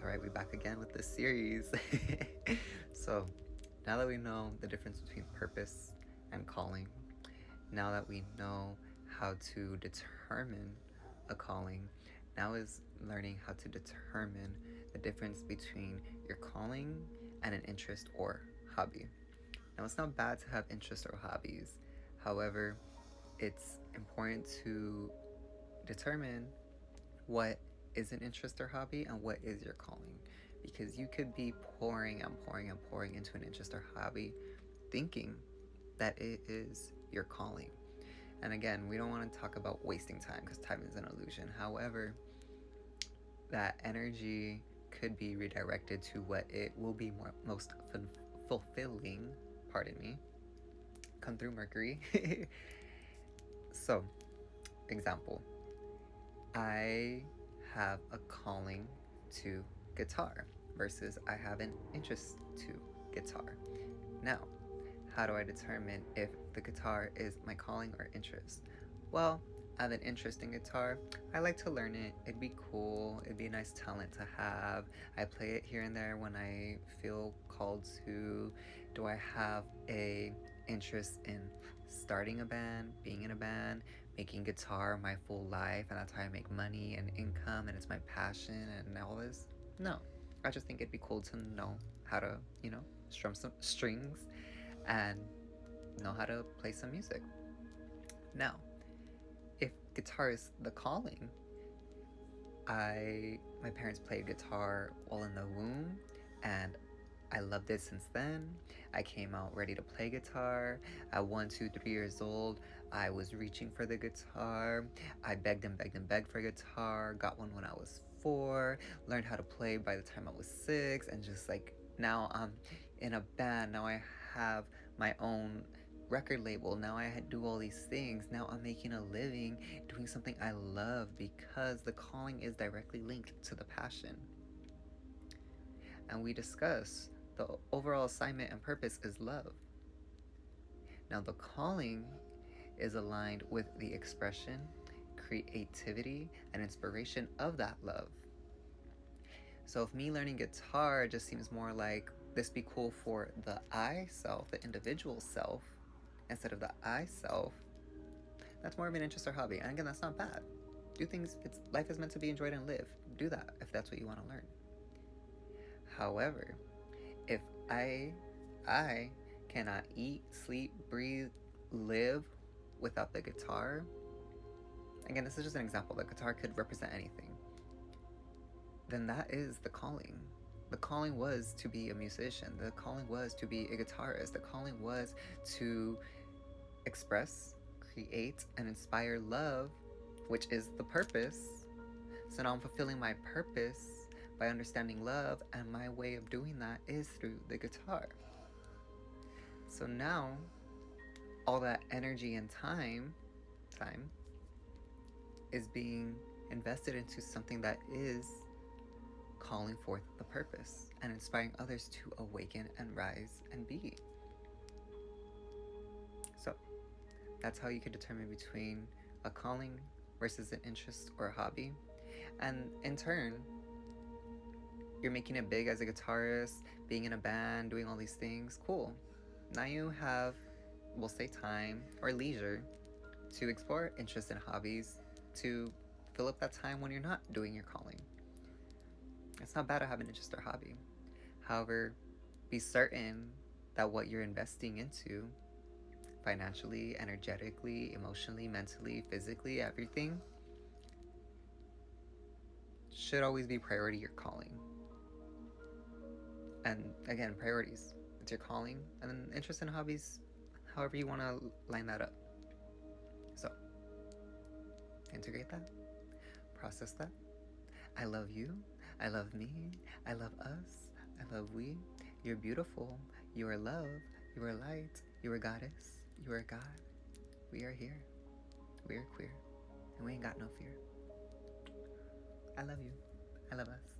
Alright, we're back again with this series. So, now that we know the difference between purpose and calling, now that we know how to determine a calling, now is learning how to determine the difference between your calling and an interest or hobby. Now, it's not bad to have interests or hobbies. However, it's important to determine what is an interest or hobby and what is your calling, because you could be pouring into an interest or hobby thinking that it is your calling. And again, we don't want to talk about wasting time because time is an illusion. However, that energy could be redirected to what it will be most fulfilling, pardon me, come through Mercury. So, example, I have a calling to guitar versus I have an interest to guitar. Now, how do I determine if the guitar is my calling or interest? Well, I have an interest in guitar. I like to learn it. It'd be cool. It'd be a nice talent to have. I play it here and there when I feel called to. Do I have a interest in starting a band, being in a band, making guitar my full life, and that's how I make money and income, and it's my passion and all this? No. I just think it'd be cool to know how to, strum some strings and know how to play some music. Now, if guitar is the calling, my parents played guitar while in the womb, and I loved it since then. I came out ready to play guitar. At 1, 2, 3 years old, I was reaching for the guitar. I begged for a guitar, got one when I was 4, learned how to play by the time I was 6, and just like now I'm in a band. Now I have my own record label. Now I do all these things. Now I'm making a living doing something I love, because the calling is directly linked to the passion. And we discuss the overall assignment and purpose is love. Now the calling is aligned with the expression, creativity, and inspiration of that love. So if me learning guitar just seems more like this be cool for the I self, the individual self, instead of the I self, that's more of an interest or hobby. And again, that's not bad. Do things, life is meant to be enjoyed and lived. Do that if that's what you want to learn. However, if I cannot eat, sleep, breathe, live without the guitar, again, this is just an example. The guitar could represent anything. Then that is the calling. The calling was to be a musician. The calling was to be a guitarist. The calling was to express, create, and inspire love, which is the purpose. So now I'm fulfilling my purpose by understanding love, and my way of doing that is through the guitar. So now all that energy and time is being invested into something that is calling forth the purpose and inspiring others to awaken and rise and be. So that's how you could determine between a calling versus an interest or a hobby. And in turn, you're making it big as a guitarist, being in a band, doing all these things. Cool. Now you have, we'll say, time or leisure to explore interests and hobbies to fill up that time when you're not doing your calling. It's not bad to have an interest or hobby. However, be certain that what you're investing into, financially, energetically, emotionally, mentally, physically, everything, should always be priority your calling. And again, priorities. It's your calling, and then interest and hobbies, however you want to line that up. So, integrate that, process that. I love you, I love me, I love us, I love we. You're beautiful, you are love, you are light, you are goddess, you are God. We are here, we are queer, and we ain't got no fear. I love you, I love us.